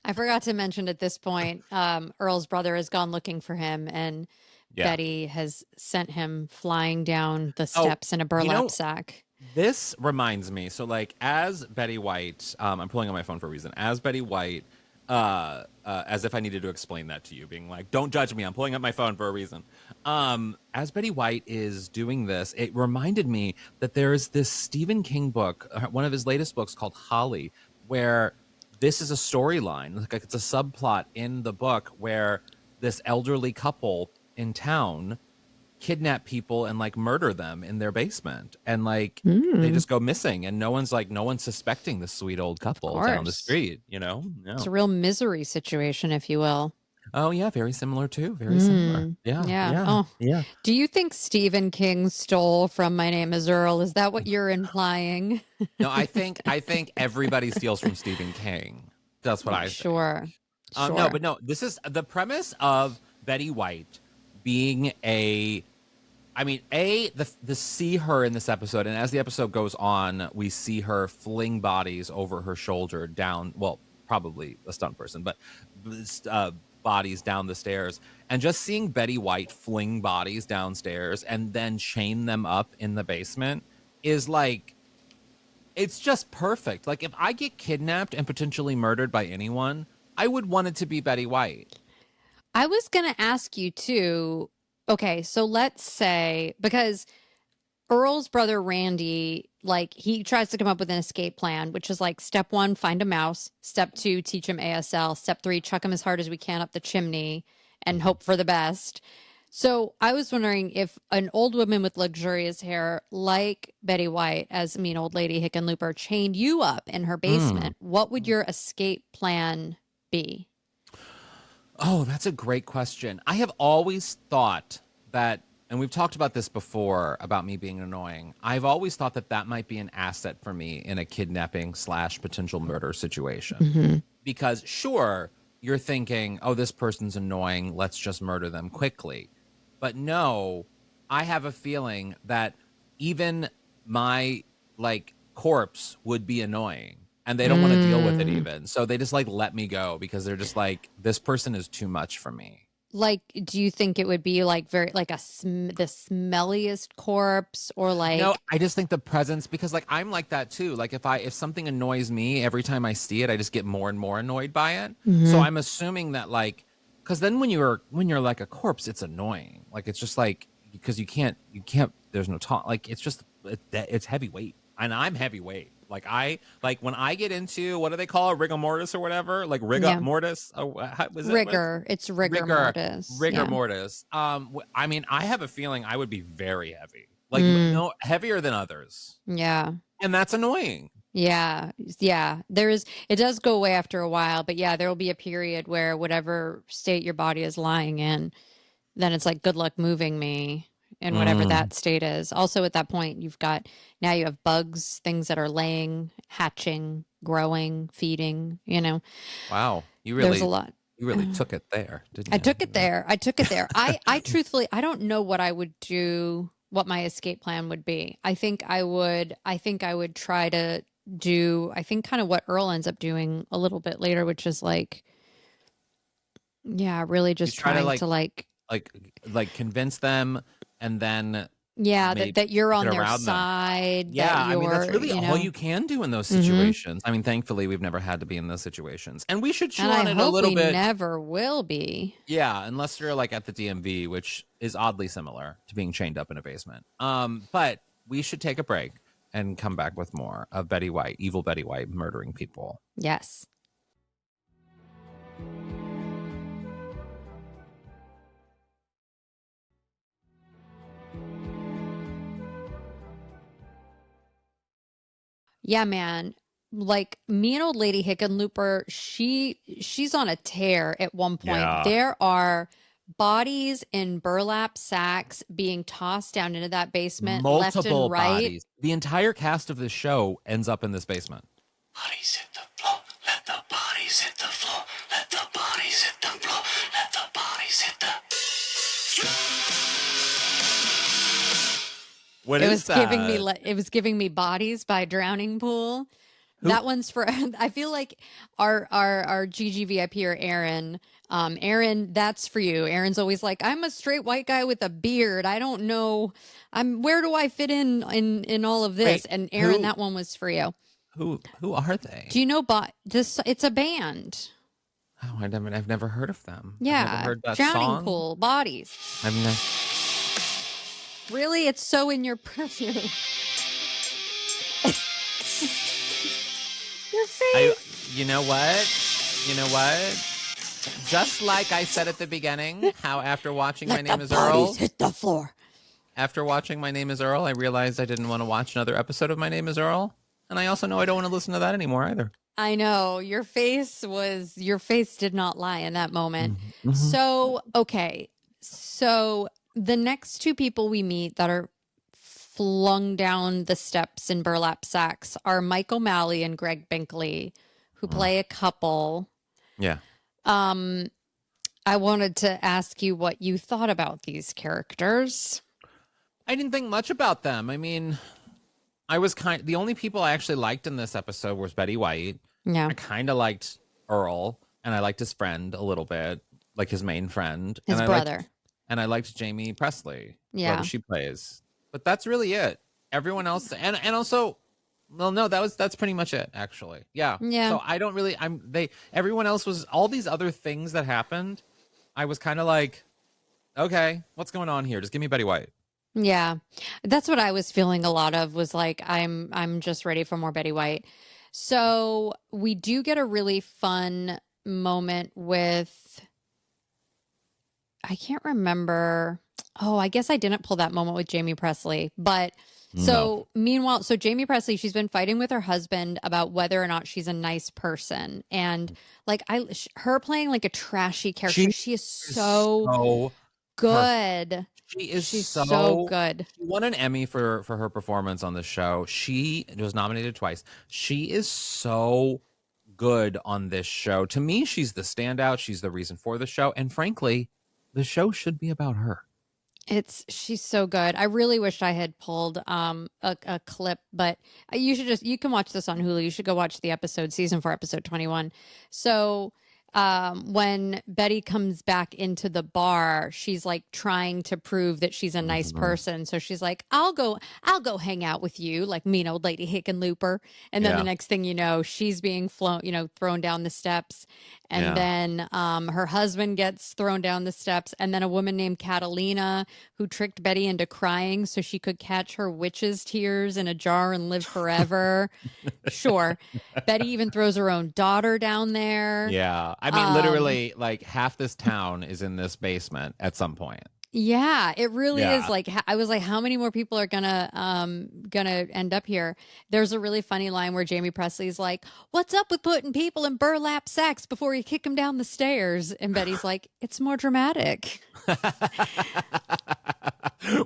I forgot to mention at this point, Earl's brother has gone looking for him, and Betty has sent him flying down the steps in a burlap sack. This reminds me. So, like, as Betty White, I'm pulling on my phone for a reason. As Betty White, as if I needed to explain that to you, being like, "Don't judge me. I'm pulling up my phone for a reason." As Betty White is doing this, it reminded me that there's this Stephen King book, one of his latest books called Holly, where this is a storyline. Like, it's a subplot in the book where this elderly couple in town kidnap people and like murder them in their basement, and like they just go missing, and no one's suspecting this sweet old couple down the street, Yeah. It's a real misery situation, if you will. Oh yeah, very similar too. Very similar. Yeah. Oh, yeah. Do you think Stephen King stole from My Name Is Earl? Is that what you're implying? No, I think everybody steals from Stephen King. That's what I think. Sure. No, this is the premise of Betty White being the see her in this episode, and as the episode goes on, we see her fling bodies over her shoulder down, well, probably a stunt person, but bodies down the stairs, and just seeing Betty White fling bodies downstairs and then chain them up in the basement is like, it's just perfect. Like, if I get kidnapped and potentially murdered by anyone, I would want it to be Betty White. I was going to ask you too. Okay, so let's say, because Earl's brother Randy, like, he tries to come up with an escape plan, which is like, step 1, find a mouse. Step 2, teach him ASL. Step 3, chuck him as hard as we can up the chimney and hope for the best. So I was wondering if an old woman with luxurious hair like Betty White, as mean old lady Hickenlooper, chained you up in her basement, what would your escape plan be? Oh, that's a great question. I have always thought that, and we've talked about this before about me being annoying. I've always thought that might be an asset for me in a kidnapping / potential murder situation. Because sure, you're thinking, oh, this person's annoying, let's just murder them quickly. But no, I have a feeling that even my corpse would be annoying. And they don't want to deal with it even. So they just let me go because they're just like, this person is too much for me. Like, do you think it would be very the smelliest corpse, or like? No, I just think the presence, because I'm like that too. Like if something annoys me, every time I see it, I just get more and more annoyed by it. So I'm assuming that because then when you're like a corpse, it's annoying. Like, it's just because you can't, there's no talk. Like, it's just, it's heavyweight, and I'm heavyweight. When I get into, what do they call it, rigor mortis or whatever, mortis. Rigor. It's rigor mortis. Rigor mortis. I mean, I have a feeling I would be very heavy, no heavier than others. Yeah, and that's annoying. Yeah. It does go away after a while, but yeah, there will be a period where whatever state your body is lying in, then it's like, good luck moving me. And whatever that state is. Also, at that point, you have bugs, things that are laying, hatching, growing, feeding, Wow. There's a lot. You really took it there, didn't you? I took it there. I truthfully, I don't know what I would do, what my escape plan would be. I think I would try to do, I think, kind of what Earl ends up doing a little bit later, which is like, yeah, really just try to trying to like convince them, and then yeah, maybe that you're get on their around them. side, Yeah, that I mean, that's you're, really you all know, you can do in those hmm situations. I mean, thankfully, we've never had to be in those situations, and we should chew and I on it a hope little we bit. never will be. Yeah, unless you're like at the DMV, which is oddly similar to being chained up in a basement. But we should take a break and come back with more of Betty White, evil Betty White, murdering people. Yes. Yeah, man. Like me and old lady Hickenlooper, she's on a tear at one point. Yeah. There are bodies in burlap sacks being tossed down into that basement left and Multiple right. bodies. The entire cast of this show ends up in this basement. Bodies hit the floor. Let the bodies hit the floor. Let the bodies hit the floor. Let the bodies hit the. What It is was giving me that? it was giving me Bodies by Drowning Pool. Who? That one's for I feel like our GGVIP or Aaron. Aaron, that's for you. Aaron's always like, I'm a straight white guy with a beard. I don't know. Where do I fit in all of this? Wait, And Aaron, who? that one was for you. Who are they? Do you know this it's a band. Oh, I've never heard of them. I've Yeah. never heard that Drowning song. Pool, Bodies. I've never. Really? It's so in your perfume. Your face. You know what? You know what? Just like I said at the beginning, how after watching My Name is Earl, hit the floor. after watching My Name is Earl, I realized I didn't want to watch another episode of My Name is Earl. And I also know I don't want to listen to that anymore either. I know your face did not lie in that moment. Mhm. So, okay. So the next two people we meet that are flung down the steps in burlap sacks are Mike O'Malley and Greg Binkley, who play a couple. Yeah. I wanted to ask you what you thought about these characters. I didn't think much about them. I mean, the only people I actually liked in this episode was Betty White. Yeah. I kind of liked Earl, and I liked his friend a little bit, like his main friend. His and brother. And I liked Jamie Presley, Yeah. whoever she plays. But that's really it. Everyone else, and also, well, no, that's pretty much it, actually. Yeah. Yeah. So I don't really. Everyone else was all these other things that happened. I was kind of like, okay, what's going on here? Just give me Betty White. Yeah. That's what I was feeling a lot of, was like, I'm just ready for more Betty White. So we do get a really fun moment with, I can't remember. Oh, I guess I didn't pull that moment with Jamie Presley, but so meanwhile, so Jamie Presley, she's been fighting with her husband about whether or not she's a nice person. And like her playing like a trashy character, she is so good. She's so good. She won an Emmy for her performance on the show. She was nominated twice. She is so good on this show. To me, she's the standout. She's the reason for the show. And frankly, the show should be about her. She's so good. I really wish I had pulled a clip, but you can watch this on Hulu. You should go watch the episode, season 4, episode 21. So when Betty comes back into the bar, she's like trying to prove that she's a nice person. So she's like, I'll go hang out with you, like mean old lady Hickenlooper. And then the next thing you know, she's being thrown down the steps. And then her husband gets thrown down the steps. And then a woman named Catalina, who tricked Betty into crying so she could catch her witch's tears in a jar and live forever. Sure. Betty even throws her own daughter down there. Yeah. I mean, literally, like half this town is in this basement at some point. Yeah, it really is. Like, I was like, how many more people are gonna end up here? There's a really funny line where Jamie Presley's like, "What's up with putting people in burlap sacks before you kick them down the stairs?" And Betty's like, "It's more dramatic."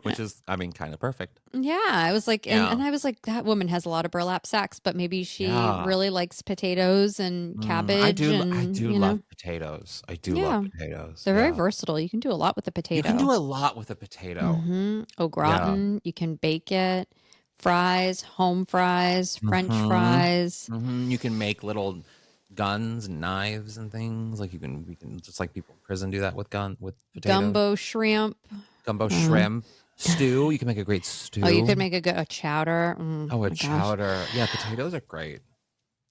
Which is, I mean, kind of perfect. Yeah, I was like, and I was like, that woman has a lot of burlap sacks, but maybe she really likes potatoes and cabbage. I do and, love potatoes. I do love potatoes. They're very versatile. You can do a lot with a potato. You can do a lot with a potato. Au gratin. You can bake it. fries, home fries, French fries, You can make little guns and knives and things. Like you can just like people in prison do that with potatoes. gumbo shrimp. Gumbo shrimp stew. You can make a great stew. Oh, you could make a chowder. a My gosh. chowder. Yeah, potatoes are great.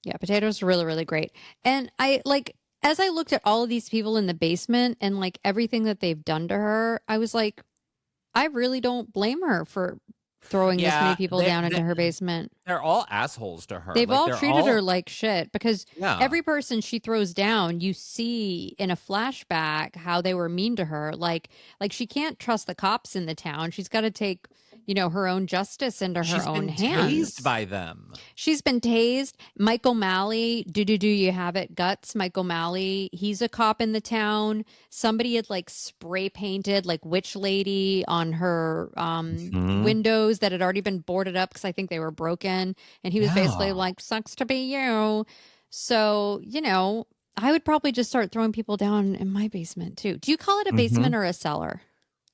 Yeah, potatoes are really, really great. And I like, as I looked at all of these people in the basement and like everything that they've done to her, I was like, I really don't blame her for throwing this many people down into her basement. They're all assholes to her. They've Like, all they're treated her like shit because Yeah. every person she throws down, you see in a flashback how they were mean to her. Like she can't trust the cops in the town. She's got to take, her own justice into her own been hands. tased by them. She's been tased. Mike O'Malley, do you have it? Guts, Mike O'Malley, he's a cop in the town. Somebody had like spray painted like witch lady on her windows that had already been boarded up because I think they were broken. And he was basically like, sucks to be you. So, I would probably just start throwing people down in my basement too. Do you call it a basement or a cellar?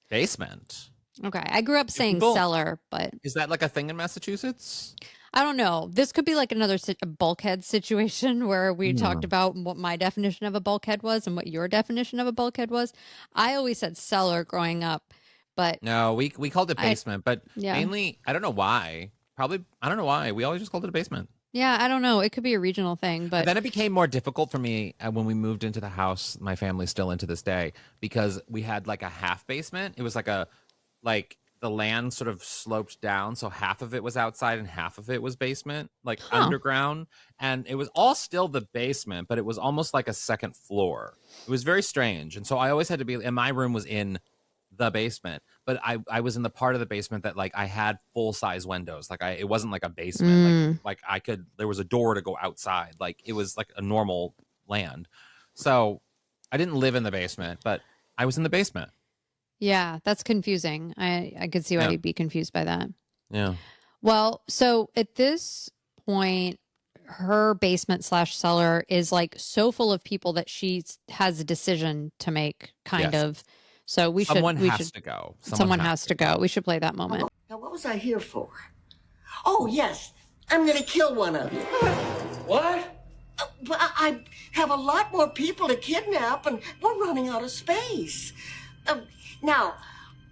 Basement. Okay. I grew up saying cellar, but Is that like a thing in Massachusetts? I don't know. This could be like another bulkhead situation where we talked about what my definition of a bulkhead was and what your definition of a bulkhead was. I always said cellar growing up, but No, we called it basement, but Yeah. mainly I don't know why. Probably I don't know why. We always just called it a basement. yeah, I don't know. It could be a regional thing, but Then it became more difficult for me when we moved into the house. My family's still into this day because we had like a half basement. It was like the land sort of sloped down, so half of it was outside and half of it was basement, like underground, and it was all still the basement, but it was almost like a second floor. It was very strange, and so I always had to be. And my room was in the basement, but I was in the part of the basement that like I had full size windows. Like it wasn't like a basement. Like I could. There was a door to go outside. Like it was like a normal land. So I didn't live in the basement, but I was in the basement. yeah, that's confusing. I could see why you'd be confused by that. Yeah. Well, so at this point, her basement / cellar is like so full of people that she has a decision to make, kind Yes. of. So Someone we has should to go. someone has to go. We should play that moment. Now, what was I here for? Oh, yes, I'm gonna kill one of you. What? Well, I have a lot more people to kidnap, and we're running out of space. Now,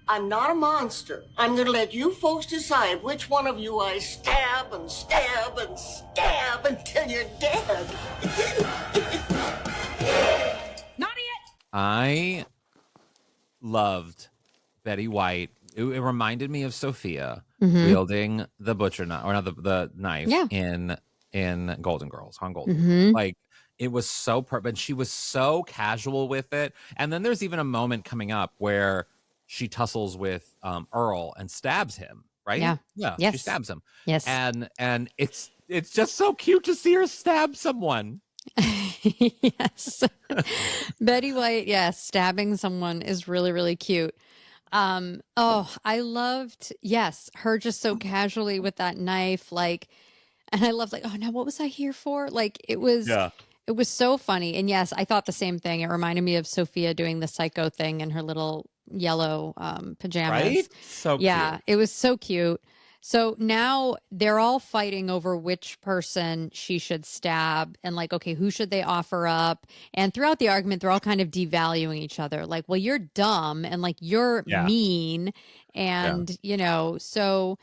I'm not a monster. I'm gonna let you folks decide which one of you I stab and stab and stab until you're dead. I loved Betty White. It reminded me of Sophia wielding the butcher knife, or not the knife in Golden Girls, on Golden. Like it was so perfect. She was so casual with it. And then there's even a moment coming up where she tussles with Earl and stabs him. Right? Yeah. Yeah. Yes. She stabs him. Yes. And it's just so cute to see her stab someone. Yes. Betty White, yes, stabbing someone is really, really cute. I loved, yes, her just so casually with that knife, like, and I loved like, oh no, what was I here for? Like it was so funny. And yes, I thought the same thing. It reminded me of Sophia doing the psycho thing in her little yellow pajamas. Right? So yeah, cute. it was so cute. So now they're all fighting over which person she should stab and like, okay, who should they offer up? And throughout the argument, they're all kind of devaluing each other. Like, well, you're dumb and like you're mean. And, so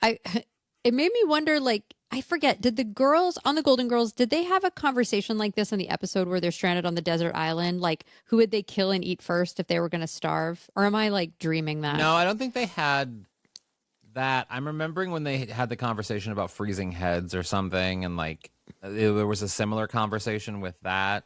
it made me wonder, like, I forget, did the girls on the Golden Girls, did they have a conversation like this in the episode where they're stranded on the desert island? Like, who would they kill and eat first if they were going to starve? Or am I like dreaming that? No, I don't think they had that. I'm remembering when they had the conversation about freezing heads or something, and like there was a similar conversation with that.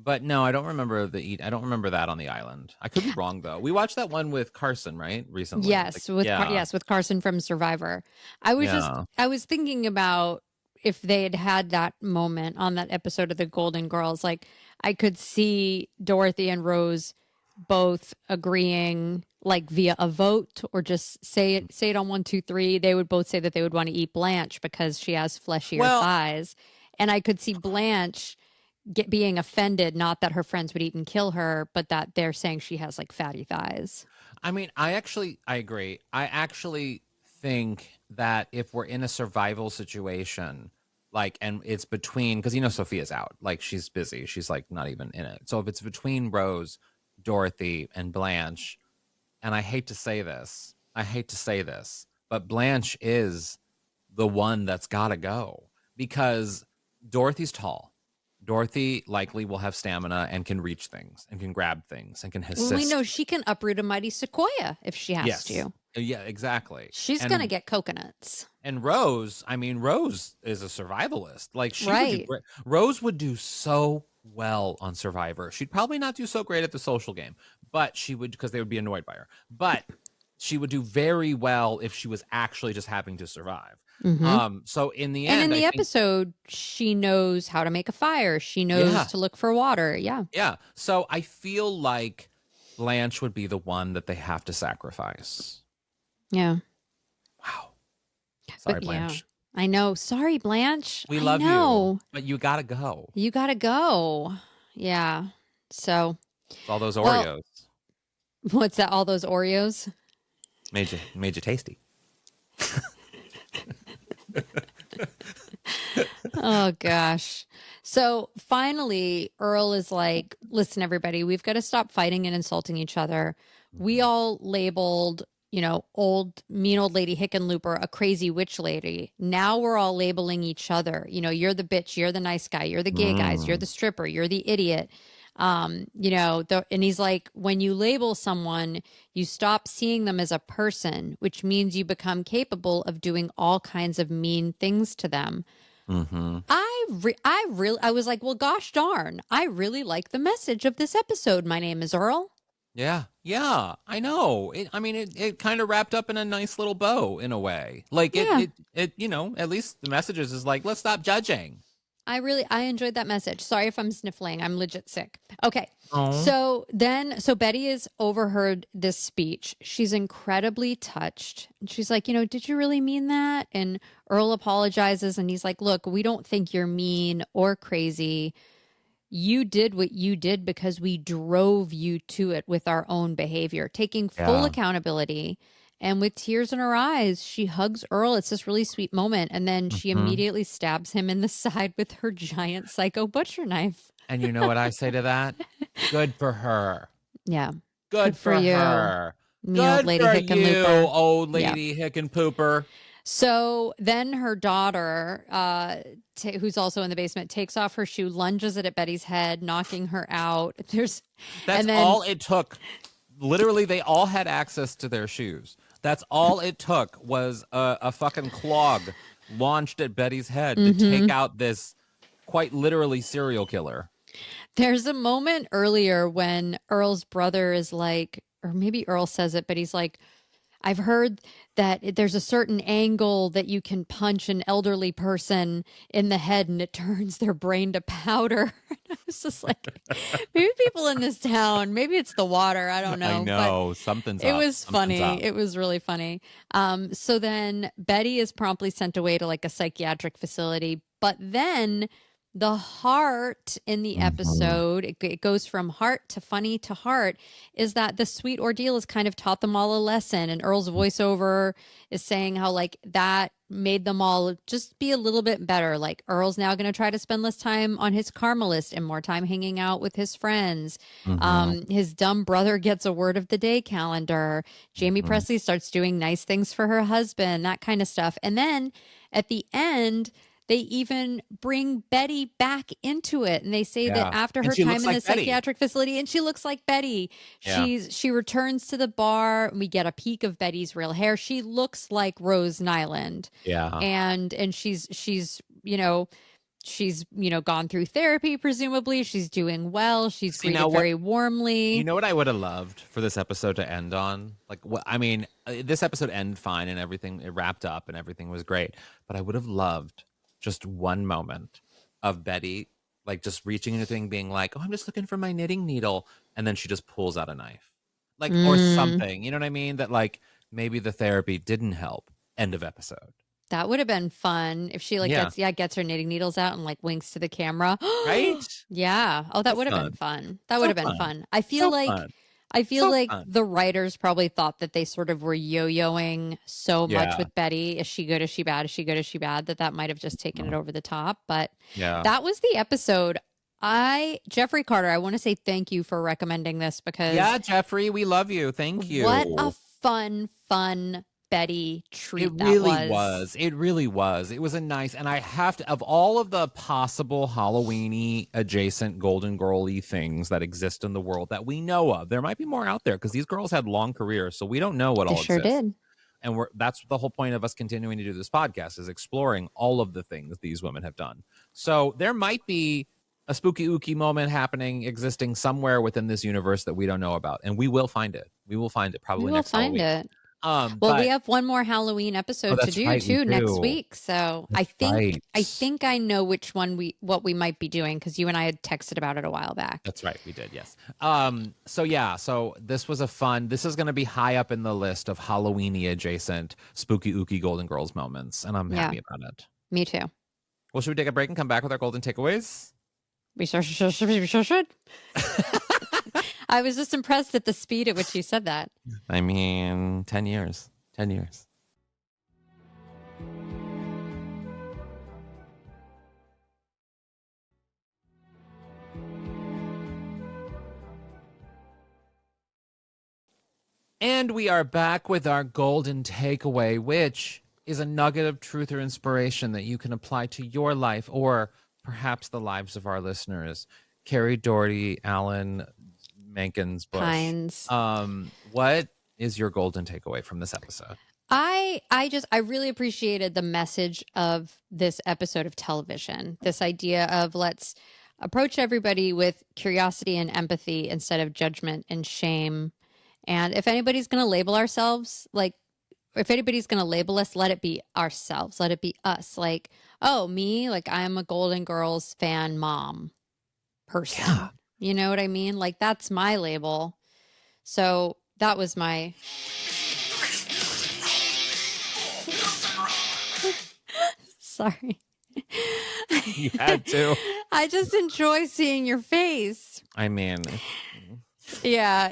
But no, I don't remember I don't remember that on the island. I could be wrong though. We watched that one with Carson, right? Recently. Yes, with Carson from Survivor. I was thinking about if they had that moment on that episode of the Golden Girls. Like I could see Dorothy and Rose both agreeing like via a vote or just say it on 1, 2, 3. They would both say that they would want to eat Blanche because she has fleshier thighs. And I could see Blanche being offended, not that her friends would eat and kill her, but that they're saying she has like fatty thighs. I mean, I agree. I actually think that if we're in a survival situation, like, and it's between, because Sophia's out, like she's busy, she's like not even in it. So if it's between Rose, Dorothy, and Blanche, and I hate to say this, but Blanche is the one that's got to go because Dorothy's tall. Dorothy likely will have stamina and can reach things and can grab things and can assist. Well, we know she can uproot a mighty sequoia if she has to. Yeah, exactly. She's going to get coconuts. And Rose, Rose is a survivalist. Like Right. Rose would do so well on Survivor. She'd probably not do so great at the social game, but she would, because they would be annoyed by her. But she would do very well if she was actually just having to survive. So in the end, and in the episode, she knows how to make a fire. She knows to look for water. Yeah. Yeah. So I feel like Blanche would be the one that they have to sacrifice. Yeah. Wow. Sorry, Blanche. Yeah, I know. Sorry, Blanche. We love you, but you gotta go. You gotta go. Yeah. So. All those Oreos. What's that? All those Oreos? Made you tasty. Oh gosh. So finally Earl is like, listen, everybody, we've got to stop fighting and insulting each other. We all labeled, mean old lady Hickenlooper a crazy witch lady. Now we're all labeling each other. You're the bitch, you're the nice guy, you're the gay guys, you're the stripper, you're the idiot. And he's like, when you label someone, you stop seeing them as a person, which means you become capable of doing all kinds of mean things to them. I was like, well, gosh darn, I really like the message of this episode. My name is Earl. Yeah, I know. It kind of wrapped up in a nice little bow in a way. Like it, at least the messages is like, let's stop judging. I enjoyed that message. Sorry if I'm sniffling. I'm legit sick. Okay. So Betty has overheard this speech. She's incredibly touched. She's like, did you really mean that? And Earl apologizes and he's like, look, we don't think you're mean or crazy. You did what you did because we drove you to it with our own behavior, taking full accountability. And with tears in her eyes, she hugs Earl. It's this really sweet moment. And then she immediately stabs him in the side with her giant psycho butcher knife. And you know what I say to that? Good for her. Yeah. Good for you. her. Me old lady Hickenlooper. Old lady Hickenpooper. So then her daughter, who's also in the basement, takes off her shoe, lunges it at Betty's head, knocking her out. All it took. Literally, they all had access to their shoes. That's all it took was a fucking clog launched at Betty's head to take out this quite literally serial killer. There's a moment earlier when Earl's brother is like, or maybe Earl says it, but he's like, I've heard that there's a certain angle that you can punch an elderly person in the head and it turns their brain to powder. I was just like, maybe people in this town, maybe it's the water. I don't know. I know. Something's up. It was funny. It was really funny. So then Betty is promptly sent away to like a psychiatric facility, but then the heart in the episode, it goes from heart to funny to heart, is that the sweet ordeal has kind of taught them all a lesson. And Earl's voiceover is saying how like that made them all just be a little bit better. Like Earl's now going to try to spend less time on his karma list and more time hanging out with his friends. His dumb brother gets a word of the day calendar. Jamie Presley starts doing nice things for her husband, that kind of stuff. And then at the end, they even bring Betty back into it. And they say that after her time in the psychiatric facility, and she looks like Betty, she returns to the bar and we get a peek of Betty's real hair. She looks like Rose Nyland. Yeah. And she's gone through therapy, presumably. She's doing well. She's greeted very warmly. You know what I would have loved for this episode to end on? This episode ended fine and everything, it wrapped up and everything was great. But I would have loved just one moment of Betty, like just reaching into thing, being like, oh, I'm just looking for my knitting needle. And then she just pulls out a knife, like, or something, you know what I mean? That like, maybe the therapy didn't help. End of episode. That would have been fun if she gets her knitting needles out and like winks to the camera. Right? Yeah. Oh, that would have been fun. That would have been fun. I feel like I feel So like fun. the writers probably thought that they sort of were yo-yoing so much Yeah. with Betty. Is she good? Is she bad? Is she good? Is she bad? That might have just taken it over the top. But Yeah. that was the episode. Jeffrey Carter, I want to say thank you for recommending this because Yeah, Jeffrey, we love you. Thank you. what a fun Betty It treat that really was. was. It really was. It was a nice, and I have to, of all of the possible Halloween-y adjacent Golden Girl-y things that exist in the world that we know of, there might be more out there because these girls had long careers, so we don't know what They all sure exists. did. And that's the whole point of us continuing to do this podcast is exploring all of the things these women have done. So there might be a spooky ooky moment existing somewhere within this universe that we don't know about, and we will find it. We will find it probably We will next find Halloween. it. Well, we But have one more Halloween episode to that's do right, we too next do. week. So I think I know which one what we might be doing because you and I had texted about it a while back. That's right, we did, yes. So this was this is going to be high up in the list of Halloween-y adjacent spooky ooky Golden Girls moments, and I'm happy about it. Me too. Well, should we take a break and come back with our golden takeaways? We sure should. I was just impressed at the speed at which you said that. I mean, 10 years. 10 years. And we are back with our golden takeaway, which is a nugget of truth or inspiration that you can apply to your life or perhaps the lives of our listeners. Kerri, Doherty, Alan, Menkins, Bush. Pines. What is your golden takeaway from this episode? I really appreciated the message of this episode of television. This idea of let's approach everybody with curiosity and empathy instead of judgment and shame. And if anybody's going to label ourselves, like if anybody's going to label us, let it be ourselves. Let it be us. Like, oh, me, like I'm a Golden Girls fan mom person. Yeah. You know what I mean? Like that's my label. So that was my... Sorry. You had to. I just enjoy seeing your face. I mean, Yeah,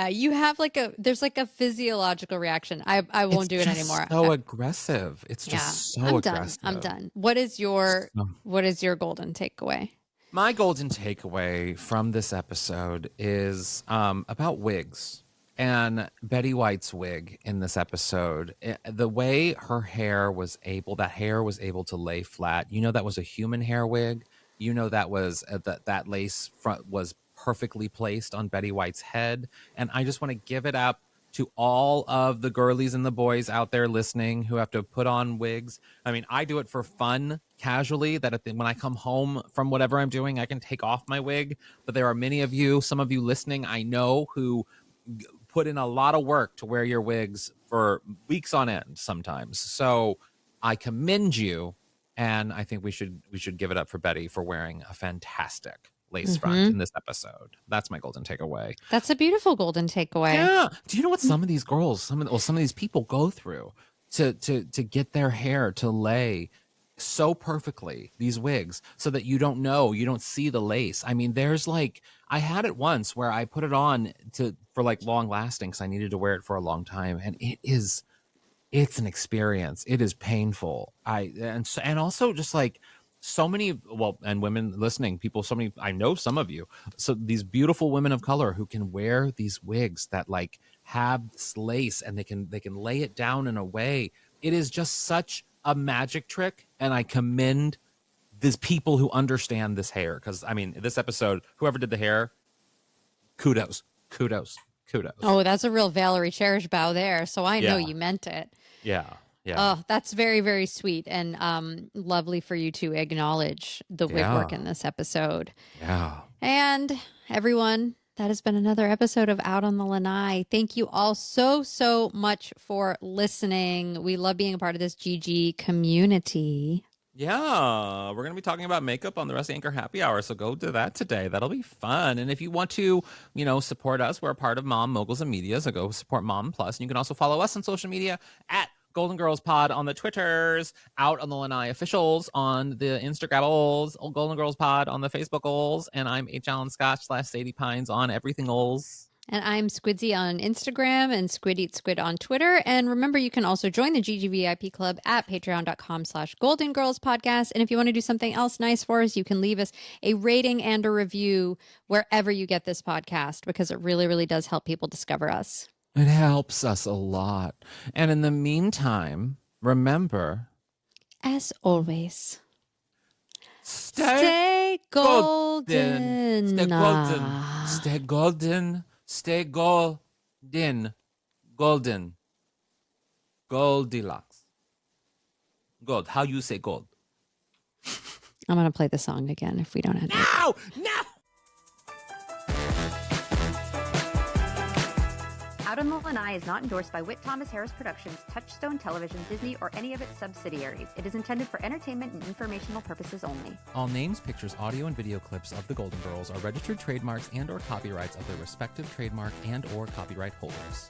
you have there's like a physiological reaction. I won't do it anymore. So aggressive. It's just so aggressive. I'm done. What is your golden takeaway? My golden takeaway from this episode is about wigs and Betty White's wig in this episode. The way her hair was able to lay flat. You know, that was a human hair wig. You know, that was that lace front was perfectly placed on Betty White's head. And I just want to give it up to all of the girlies and the boys out there listening who have to put on wigs. I mean, I do it for fun, casually, that when I come home from whatever I'm doing, I can take off my wig. But there are many of you, some of you listening, I know, who put in a lot of work to wear your wigs for weeks on end sometimes. So I commend you. And I think we should give it up for Betty for wearing a fantastic lace front in this episode. That's my golden takeaway. That's a beautiful golden takeaway. Yeah. Do you know what some of these girls, some of these people go through to get their hair to lay so perfectly, these wigs, so that you don't see the lace. I mean, there's I had it once where I put it on for long lasting because I needed to wear it for a long time, and it's an experience. It is painful. And also just so many, and women listening, I know some of you, so these beautiful women of color who can wear these wigs that have this lace and they can lay it down in a way. It is just such a magic trick. And I commend these people who understand this hair. Cause I mean, this episode, whoever did the hair, kudos. Oh, that's a real Valerie Cherish bow there. So I know you meant it. Yeah. Yeah. Oh, that's very, very sweet and lovely for you to acknowledge the wig work in this episode. Yeah. And everyone, that has been another episode of Out on the Lanai. Thank you all so much for listening. We love being a part of this GG community. Yeah, we're going to be talking about makeup on the Rusty Anchor Happy Hour, so go to that today. That'll be fun. And if you want to, support us, we're a part of Mom Moguls and Media, so go support Mom Plus. And you can also follow us on social media at Golden Girls Pod on the Twitters, Out on the Lanai Officials on the Instagrammals, Golden Girls Pod on the Facebookals, and I'm HAlanScott / Sadie Pines on everything-ols. And I'm Squidzy on Instagram and Squid Eats Squid on Twitter. And remember, you can also join the GGVIP Club at patreon.com/Golden Girls Podcast. And if you want to do something else nice for us, you can leave us a rating and a review wherever you get this podcast, because it really, really does help people discover us. It helps us a lot. And in the meantime, remember, as always, stay golden. Stay golden. Stay golden. Stay golden. Golden. Goldilocks. Gold. How you say gold? I'm going to play the song again if we don't end it. No! No! Out on the Lanai is not endorsed by Whit Thomas Harris Productions, Touchstone Television, Disney, or any of its subsidiaries. It is intended for entertainment and informational purposes only. All names, pictures, audio, and video clips of the Golden Girls are registered trademarks and/or copyrights of their respective trademark and/or copyright holders.